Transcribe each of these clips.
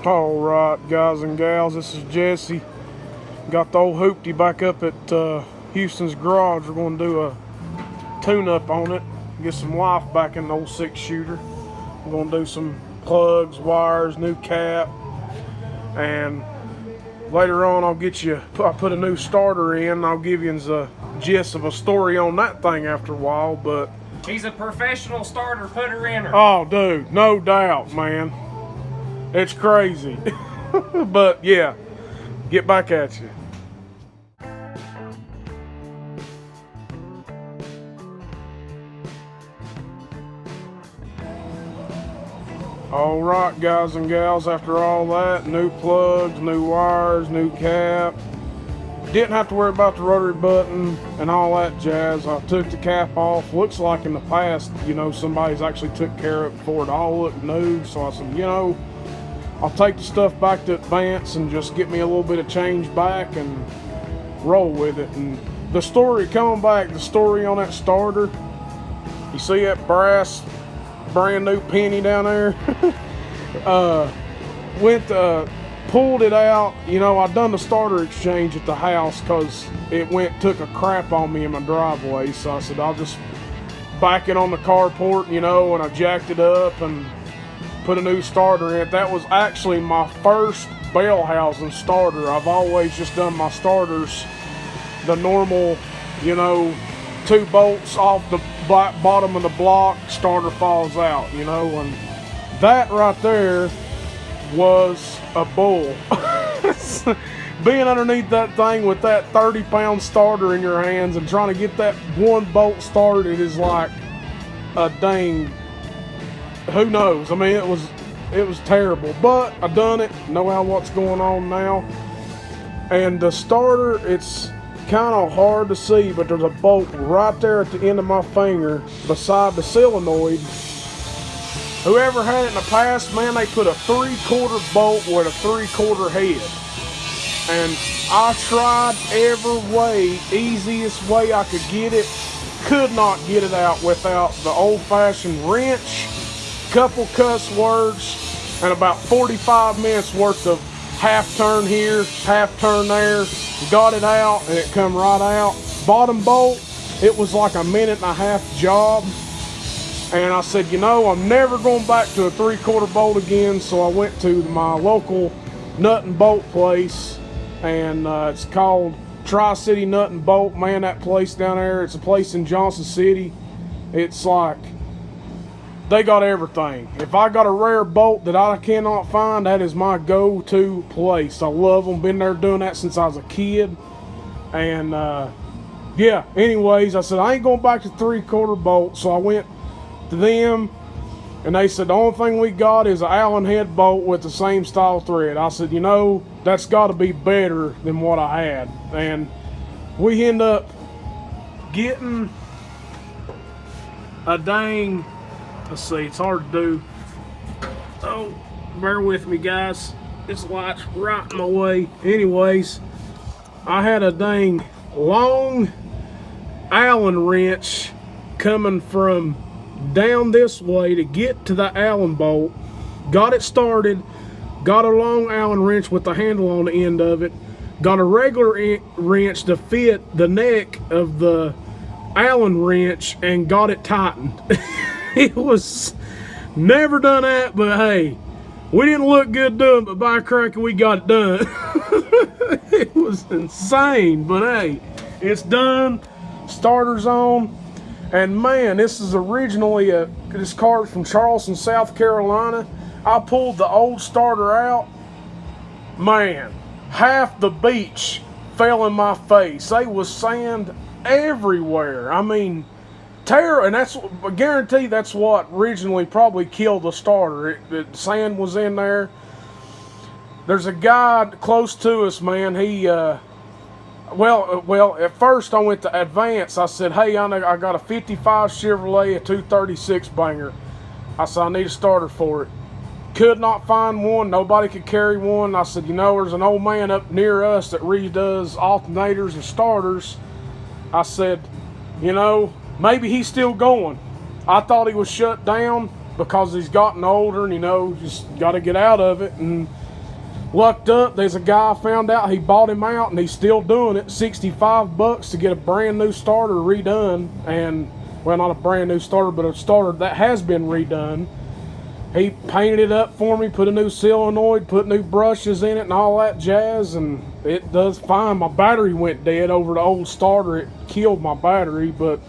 All right, guys and gals, this is Jesse. Got the old hoopty back up at Houston's garage. We're going to do a tune-up on it, get some life back in the old 6-shooter. We're going to do some plugs, wires, new cap, and later on I'll put a new starter in. I'll give you the gist of a story on that thing after a while, but... He's a professional starter putter-inner. Oh, dude, no doubt, man. It's crazy. But yeah, get back at you. All right, guys and gals, after all that, new plugs, new wires, new cap. Didn't have to worry about the rotary button and all that jazz. I took the cap off. Looks like in the past, somebody's actually took care of it before it all looked new. So I said, I'll take the stuff back to Advance and just get me a little bit of change back and roll with it. And the story on that starter, you see that brass brand new penny down there? Pulled it out. I done the starter exchange at the house because it took a crap on me in my driveway. So I said, I'll just back it on the carport, and I jacked it up and put a new starter in it. That was actually my first bell housing starter. I've always just done my starters the normal, 2 bolts off the bottom of the block, starter falls out, and that right there was a bull. Being underneath that thing with that 30-pound starter in your hands and trying to get that one bolt started is like a dang, who knows? I mean, it was terrible, but I done it. Know what's going on now. And the starter, it's kind of hard to see, but there's a bolt right there at the end of my finger beside the solenoid. Whoever had it in the past, man, they put a 3/4 bolt with a 3/4 head. And I tried every way, easiest way I could get it. Could not get it out without the old-fashioned wrench, couple cuss words, and about 45 minutes worth of half turn here, half turn there. Got it out and it come right out. Bottom bolt, it was like a 1.5-minute job. And I said, I'm never going back to a 3/4 bolt again. So I went to my local nut and bolt place, and it's called Tri-City Nut and Bolt. Man, that place down there, it's a place in Johnson City. It's like, they got everything. If I got a rare bolt that I cannot find, that is my go-to place. I love them. Been there doing that since I was a kid. And yeah, anyways, I said, I ain't going back to 3/4 bolt. So I went to them, and they said, the only thing we got is an Allen head bolt with the same style thread. I said, that's got to be better than what I had. And we end up getting a dang, let's see, it's hard to do. Oh, bear with me, guys. This light's right in my way. Anyways, I had a dang long Allen wrench coming from down this way to get to the Allen bolt. Got it started, got a long Allen wrench with the handle on the end of it, got a regular wrench to fit the neck of the Allen wrench, and got it tightened. It was never done that, but hey, we didn't look good doing it, but by cracker, we got it done. It was insane, but hey, it's done. Starter's on. And man, this is originally this car's from Charleston, South Carolina. I pulled the old starter out. Man, half the beach fell in my face. There was sand everywhere. I mean, and I guarantee that's what originally probably killed the starter. The sand was in there. There's a guy close to us, man. He Well, at first I went to Advance. I said, hey, I got a 55 Chevrolet, a 236 banger. I said, I need a starter for it. Could not find one. Nobody could carry one. I said, there's an old man up near us that redoes alternators and starters. I said, maybe he's still going. I thought he was shut down because he's gotten older and, just got to get out of it. And lucked up. There's a guy I found out, he bought him out and he's still doing it. 65 bucks to get a brand new starter redone. And, well, not a brand new starter, but a starter that has been redone. He painted it up for me, put a new solenoid, put new brushes in it and all that jazz, and it does fine. My battery went dead over the old starter. It killed my battery, but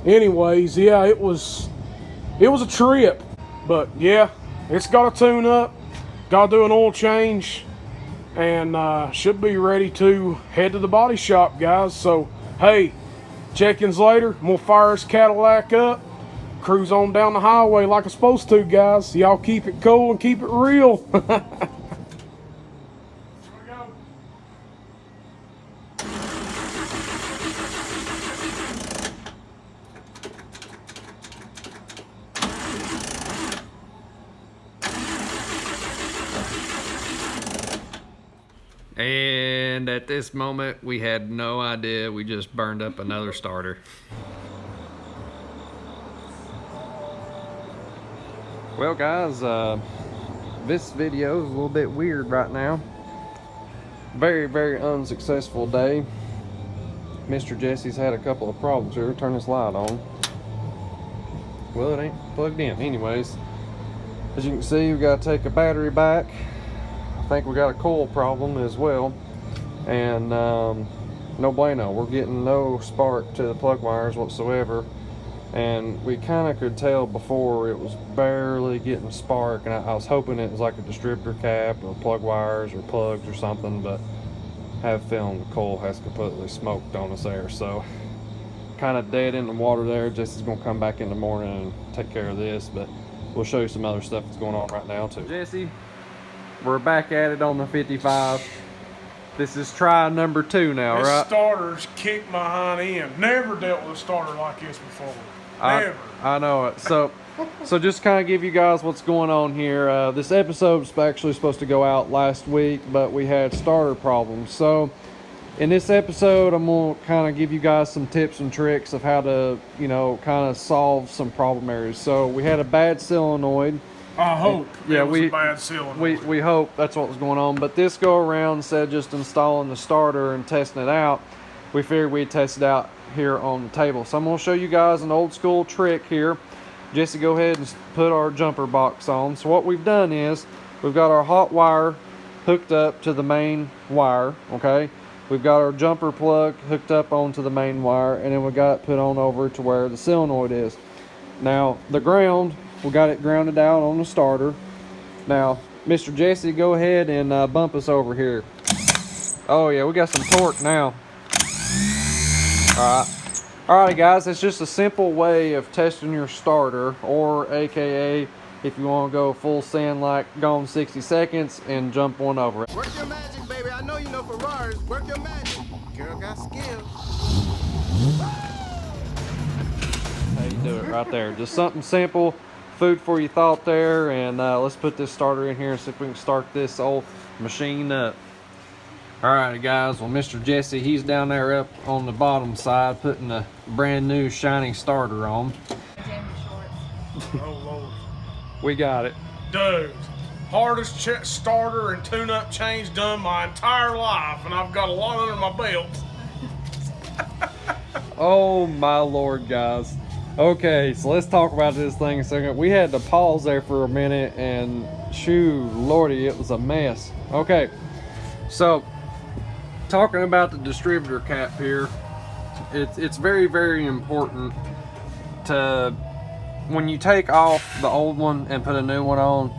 anyways, yeah, it was a trip. But yeah, it's got a tune up, got to do an oil change, and should be ready to head to the body shop, guys. So, hey, check-ins later. I'm going to fire this Cadillac up, cruise on down the highway like I'm supposed to, guys. Y'all keep it cool and keep it real. And at this moment, we had no idea we just burned up another starter. Well guys, this video is a little bit weird right now. Very, very unsuccessful day. Mr. Jesse's had a couple of problems here. Turn this light on. Well, it ain't plugged in. Anyways, as you can see, we got to take a battery back. I think we got a coil problem as well. And no bueno. We're getting no spark to the plug wires whatsoever. And we kind of could tell before it was barely getting spark, and I was hoping it was like a distributor cap or plug wires or plugs or something, but I have a feeling the coil has completely smoked on us there. So kind of dead in the water there. Jesse's gonna come back in the morning and take care of this, but we'll show you some other stuff that's going on right now too. Jesse, we're back at it on the 55. This is try number 2 now, this right? Starter's kicked my hind end. Never dealt with a starter like this before. Never. I know it. So just kind of give you guys what's going on here. This episode's actually supposed to go out last week, but we had starter problems. So in this episode, I'm going to kind of give you guys some tips and tricks of how to, you know, kind of solve some problem areas. So we had a bad solenoid. I hope yeah, it was a bad solenoid. We hope that's what was going on. But this go around, instead of just installing the starter and testing it out, we figured we'd test it out here on the table. So I'm going to show you guys an old school trick here. Jesse, go ahead and put our jumper box on. So what we've done is we've got our hot wire hooked up to the main wire, okay? We've got our jumper plug hooked up onto the main wire, and then we got it put on over to where the solenoid is. Now the ground, we got it grounded out on the starter. Now Mr. Jesse, go ahead and bump us over here. Oh yeah, we got some torque now. Alright guys, it's just a simple way of testing your starter, or aka if you want to go full send like gone 60 seconds and jump one over it. Work your magic, baby. I know you know Ferraris. Work your magic. Girl got skills. How you do it right there. Just something simple, food for your thought there, and let's put this starter in here and see if we can start this old machine up. Alright guys, well Mr. Jesse, he's down there up on the bottom side putting a brand new shiny starter on. Oh Lord. We got it. Dude, hardest starter and tune-up change done my entire life, and I've got a lot under my belt. Oh my Lord, guys. Okay, so let's talk about this thing a second. We had to pause there for a minute, and shoo, Lordy, it was a mess. Okay, so talking about the distributor cap here, it's very, very important to, when you take off the old one and put a new one on,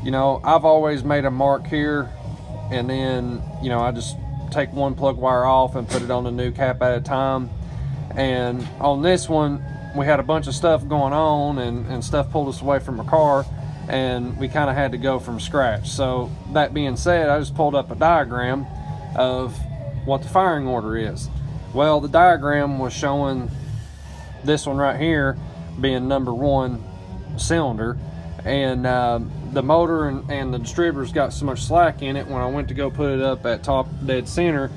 you know, I've always made a mark here, and then, you know, I just take one plug wire off and put it on the new cap at a time. And on this one, we had a bunch of stuff going on, and stuff pulled us away from the car, and we kind of had to go from scratch. So that being said, I just pulled up a diagram of what the firing order is. Well, the diagram was showing this one right here being number 1 cylinder, and the motor and the distributor's got so much slack in it. When I went to go put it up at top dead center,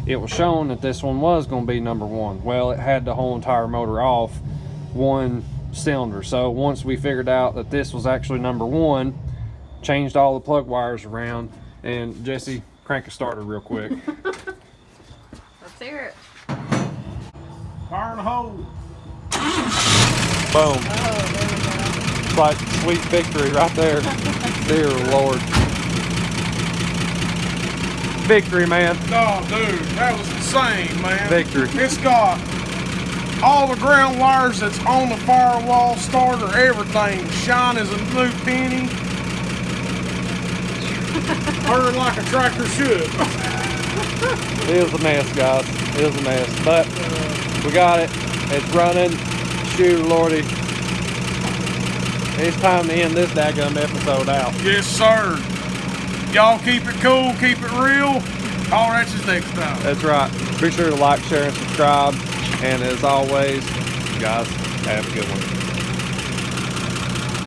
it was showing that this one was going to be number 1. Well, it had the whole entire motor off 1 cylinder. So once we figured out that this was actually number 1, changed all the plug wires around, And Jesse, crank a starter real quick. Let's hear it. Fire in the hole. Boom. Oh, there we go. It's like sweet victory right there. Dear Lord. Victory, man. Oh, dude, that was insane, man. Victory. It's got all the ground wires that's on the firewall, starter, everything. Shine as a new penny. Purring like a tractor should. It is a mess, guys. It is a mess. But we got it. It's running. Shoot, Lordy. It's time to end this daggum episode out. Yes, sir. Y'all keep it cool, keep it real. All right, just next time. That's right. Be sure to like, share, and subscribe. And as always, guys, have a good one.